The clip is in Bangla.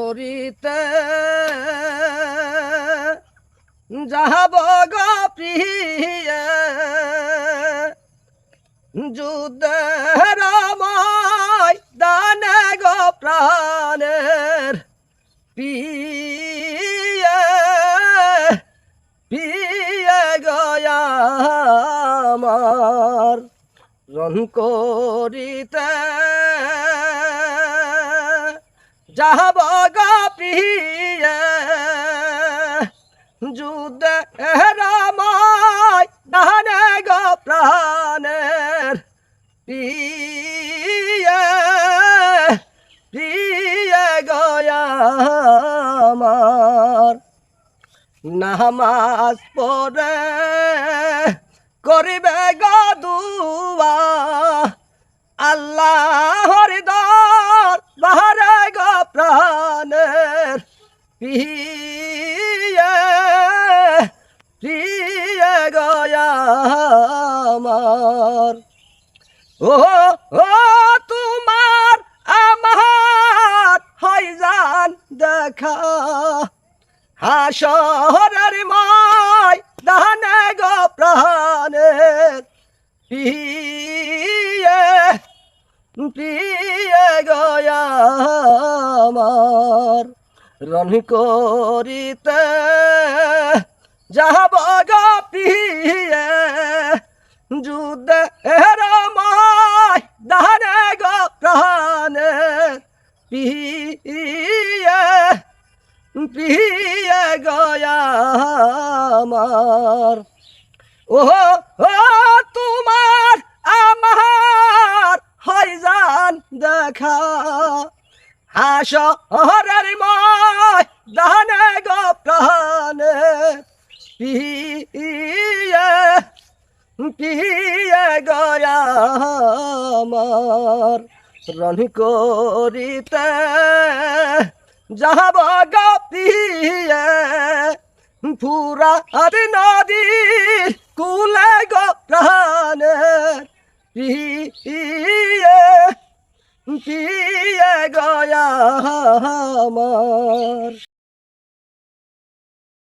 করিতে যাব গো প্রিয়ে যুদ্ধের ময়দানে গো প্রাণের পিয়ে পিয়ে গয়া আমার রণ করিতে যাব গো প্রিয়ে যুদ্ধের ময়দানে গো প্রাণের পিয়ে পিয়ে গয়া আমার নামাজ পড়ে করিবে গো দুয়া আল্লাহর দরবারে গো প্রাণের পিয়ে পিয়ে গয়া আমার ও ও তোমার আমার হয় জান দেখা হাসরের ময়দানে গো প্রাণের পিয়ে পিয়ে গয়া আমার রণ করিতে যাব গো প্রিয়ে যুদ্ধের ময়দানে গো প্রাণের পিয়ে পিয়ে গয়া আমার ও ও তোমার আমার হয় জান দেখা হাসরের ময়দানে গো প্রাণের পিয়ে পিয়ে গয়া আমার রণ করিতে যাব গো প্রিয়ে ফুরাত নদীর কুলে গো প্রাণের পিয়ে পিয়ে গয়া আমার